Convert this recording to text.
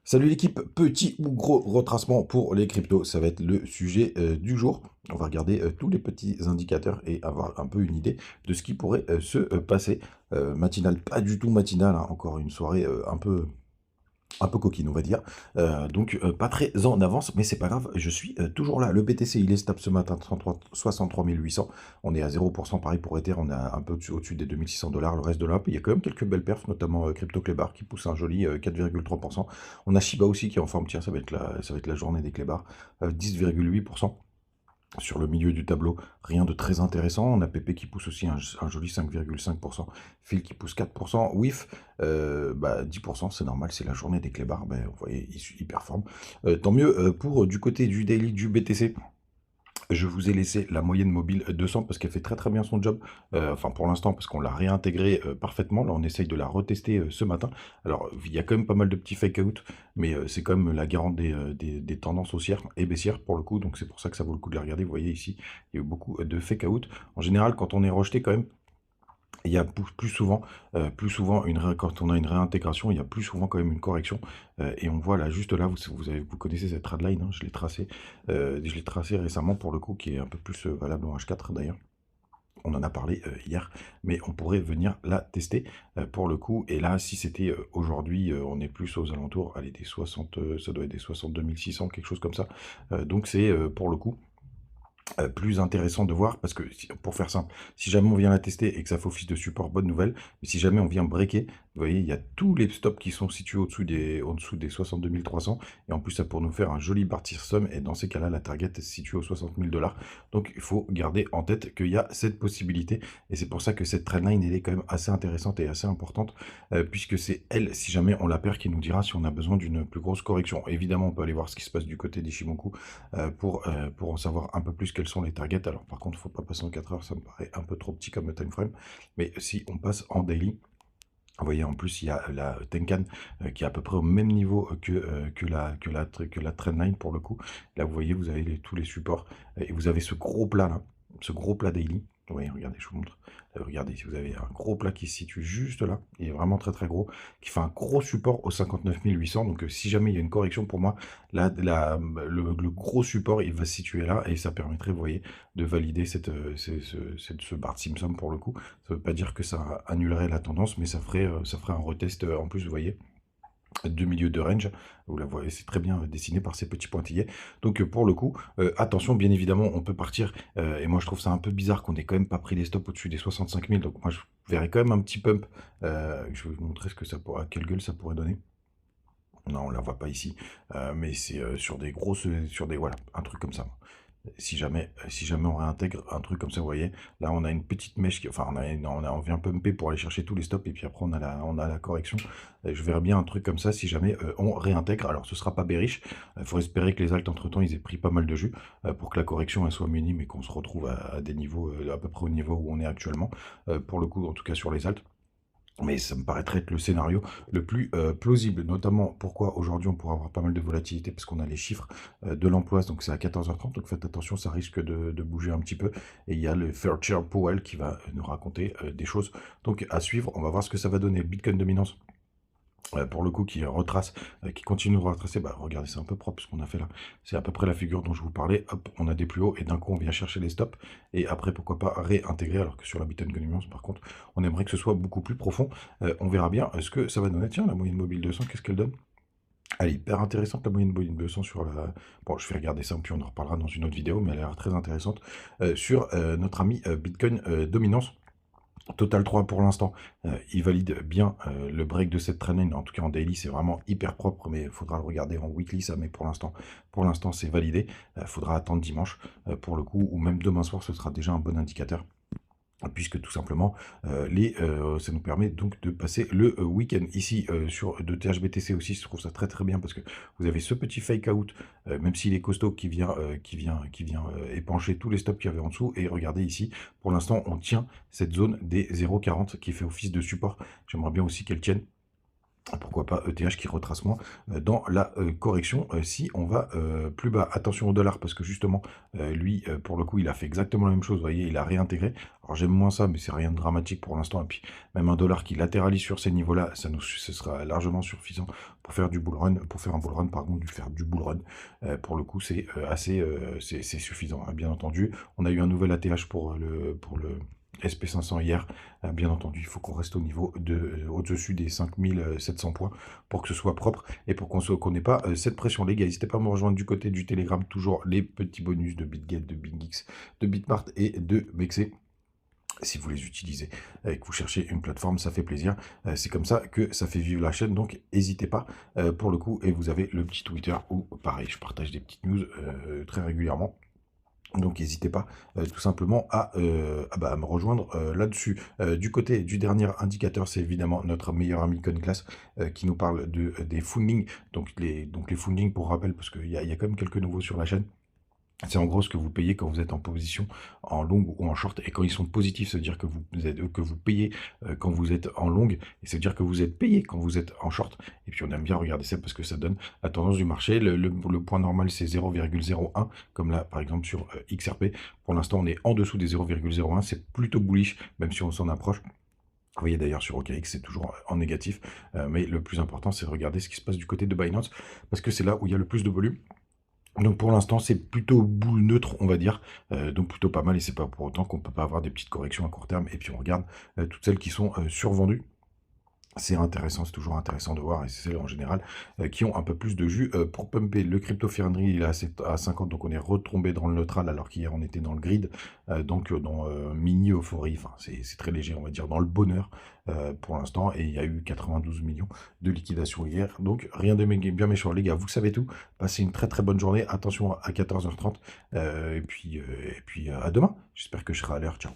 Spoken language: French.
Salut l'équipe, petit ou gros retracement pour les cryptos, ça va être le sujet du jour. On va regarder tous les petits indicateurs et avoir un peu une idée de ce qui pourrait se passer. Matinal, pas du tout matinal, hein, encore une soirée un peu coquine, on va dire. Donc, pas très en avance, mais c'est pas grave, je suis toujours là. Le BTC, il est stable ce matin, 63 800. On est à 0%, pareil pour Ether, on est un peu au-dessus des 2600 $. Le reste de l'Europe, il y a quand même quelques belles perfs, notamment Crypto Clébar qui pousse un joli 4,3%. On a Shiba aussi qui est en forme, tiens, ça va être la journée des clébards, 10,8%. Sur le milieu du tableau, rien de très intéressant. On a PP qui pousse aussi un joli 5,5%. Phil qui pousse 4%. WIF, 10%, c'est normal, c'est la journée des clébards. Ben, vous voyez, il performe. Tant mieux pour du côté du daily du BTC. Je vous ai laissé la moyenne mobile 200 parce qu'elle fait très très bien son job. Enfin, pour l'instant, parce qu'on l'a réintégrée parfaitement. Là, on essaye de la retester ce matin. Alors, il y a quand même pas mal de petits fake out, mais c'est quand même la garante des tendances haussières et baissières pour le coup. Donc, c'est pour ça que ça vaut le coup de la regarder. Vous voyez ici, il y a eu beaucoup de fake out. En général, quand on est rejeté, quand même, il y a plus souvent quand on a une réintégration, il y a plus souvent quand même une correction. Et on voit là, juste là, vous connaissez cette trendline, hein, je l'ai tracé récemment pour le coup, qui est un peu plus valable en H4 d'ailleurs. On en a parlé hier, mais on pourrait venir la tester pour le coup. Et là, si c'était aujourd'hui, on est plus aux alentours, allez, des 60, ça doit être des 62 600, quelque chose comme ça. Donc c'est pour le coup plus intéressant de voir parce que pour faire simple, si jamais on vient la tester et que ça fait office de support, bonne nouvelle. Mais si jamais on vient breaker, vous voyez, il y a tous les stops qui sont situés au-dessous des 62 300. Et en plus, ça pour nous faire un joli partir somme. Et dans ces cas-là, la target est située aux 60 000 $. Donc, il faut garder en tête qu'il y a cette possibilité. Et c'est pour ça que cette trendline, elle est quand même assez intéressante et assez importante. Puisque c'est elle, si jamais on la perd, qui nous dira si on a besoin d'une plus grosse correction. Évidemment, on peut aller voir ce qui se passe du côté d'Ishimoku pour en savoir un peu plus quels sont les targets. Alors par contre, il ne faut pas passer en 4 heures, ça me paraît un peu trop petit comme time frame. Mais si on passe en daily, vous voyez, en plus, il y a la Tenkan qui est à peu près au même niveau que la trendline pour le coup. Là, vous voyez, vous avez tous les supports et vous avez ce gros plat là, ce gros plat daily. Vous voyez, regardez, je vous montre. Regardez, si vous avez un gros plat qui se situe juste là, il est vraiment très très gros, qui fait un gros support au 59 800. Donc, si jamais il y a une correction pour moi, là, le gros support, il va se situer là et ça permettrait, vous voyez, de valider ce Bart Simpson pour le coup. Ça ne veut pas dire que ça annulerait la tendance, mais ça ferait un retest en plus, vous voyez, de milieu de range. Vous la voyez, c'est très bien dessiné par ces petits pointillés. Donc pour le coup, attention, bien évidemment, on peut partir. Et moi, je trouve ça un peu bizarre qu'on ait quand même pas pris les stops au-dessus des 65 000. Donc moi, je verrais quand même un petit pump. Je vais vous montrer à quelle gueule ça pourrait donner. Non, on la voit pas ici, mais c'est sur des grosses, voilà, un truc comme ça. Si jamais on réintègre un truc comme ça, vous voyez, là on a une petite mèche, enfin on vient pumper pour aller chercher tous les stops et puis après on a la correction. Je verrais bien un truc comme ça si jamais on réintègre. Alors ce sera pas bearish, il faut espérer que les alts entre temps ils aient pris pas mal de jus pour que la correction elle soit minime et qu'on se retrouve à des niveaux à peu près au niveau où on est actuellement, pour le coup en tout cas sur les alts. Mais ça me paraîtrait être le scénario le plus plausible, notamment pourquoi aujourd'hui on pourra avoir pas mal de volatilité, parce qu'on a les chiffres de l'emploi, donc c'est à 14h30, donc faites attention, ça risque de bouger un petit peu. Et il y a le Fairchild Powell qui va nous raconter des choses. Donc à suivre, on va voir ce que ça va donner. Bitcoin dominance. Pour le coup, qui continue de retracer. Bah, regardez, c'est un peu propre ce qu'on a fait là. C'est à peu près la figure dont je vous parlais. Hop, on a des plus hauts et d'un coup, on vient chercher les stops. Et après, pourquoi pas réintégrer. Alors que sur la Bitcoin dominance, par contre, on aimerait que ce soit beaucoup plus profond. On verra bien ce que ça va donner. Tiens, la moyenne mobile 200, qu'est-ce qu'elle donne? Elle est hyper intéressante, la moyenne mobile 200 sur la. Bon, je vais regarder ça, puis on en reparlera dans une autre vidéo, mais elle a l'air très intéressante. Sur notre ami Bitcoin dominance. Total 3 pour l'instant, il valide bien le break de cette trendline. En tout cas en daily, c'est vraiment hyper propre, mais il faudra le regarder en weekly ça. Mais pour l'instant, c'est validé. Il faudra attendre dimanche pour le coup, ou même demain soir, ce sera déjà un bon indicateur. Puisque tout simplement, ça nous permet donc de passer le week-end ici sur de THBTC aussi. Je trouve ça très très bien parce que vous avez ce petit fake out, même s'il est costaud, qui vient épancher tous les stops qu'il y avait en dessous. Et regardez ici, pour l'instant, on tient cette zone des 0,40 qui fait office de support. J'aimerais bien aussi qu'elle tienne Pourquoi pas ETH qui retrace moins dans la correction si on va plus bas. Attention au dollar parce que justement, lui, pour le coup, il a fait exactement la même chose. Vous voyez, il a réintégré. Alors j'aime moins ça, mais c'est rien de dramatique pour l'instant. Et puis même un dollar qui latéralise sur ces niveaux-là, ce sera largement suffisant pour faire du bull run, pour faire un bull run, pardon, faire du bull run. Pour le coup, c'est assez, c'est suffisant, hein, bien entendu. On a eu un nouvel ATH pour le SP500 hier. Bien entendu, il faut qu'on reste au niveau au-dessus des 5700 points pour que ce soit propre et pour qu'on n'ait pas cette pression. Les gars, n'hésitez pas à me rejoindre du côté du Telegram, toujours les petits bonus de BitGet, de BingX, de Bitmart et de Mexer. Si vous les utilisez et que vous cherchez une plateforme, ça fait plaisir. C'est comme ça que ça fait vivre la chaîne, donc n'hésitez pas pour le coup. Et vous avez le petit Twitter où, pareil, je partage des petites news très régulièrement. Donc n'hésitez pas tout simplement à me rejoindre là-dessus. Du côté du dernier indicateur, c'est évidemment notre meilleur ami CoinClass qui nous parle des fundings. Donc les fundings, pour rappel, parce qu'il y a quand même quelques nouveaux sur la chaîne. C'est en gros ce que vous payez quand vous êtes en position en longue ou en short. Et quand ils sont positifs, ça veut dire que vous payez quand vous êtes en longue. Et ça veut dire que vous êtes payé quand vous êtes en short. Et puis on aime bien regarder ça parce que ça donne la tendance du marché. Le point normal, c'est 0,01, comme là, par exemple, sur XRP. Pour l'instant, on est en dessous des 0,01. C'est plutôt bullish, même si on s'en approche. Vous voyez d'ailleurs sur OKX, c'est toujours en négatif. Mais le plus important, c'est de regarder ce qui se passe du côté de Binance. Parce que c'est là où il y a le plus de volume. Donc pour l'instant, c'est plutôt boule neutre, on va dire, donc plutôt pas mal, et c'est pas pour autant qu'on peut pas avoir des petites corrections à court terme, et puis on regarde toutes celles qui sont survendues. C'est intéressant, c'est toujours intéressant de voir, et c'est celles en général qui ont un peu plus de jus pour pumper. Le crypto Fear&Greed, il est à 50, donc on est retombé dans le neutral, alors qu'hier on était dans le grid, donc dans mini euphorie, enfin c'est très léger, on va dire, dans le bonheur pour l'instant, et il y a eu 92 millions de liquidation hier, donc rien de bien méchant, les gars, vous savez tout, passez une très très bonne journée, attention à 14h30, et puis à demain, j'espère que je serai à l'heure, ciao.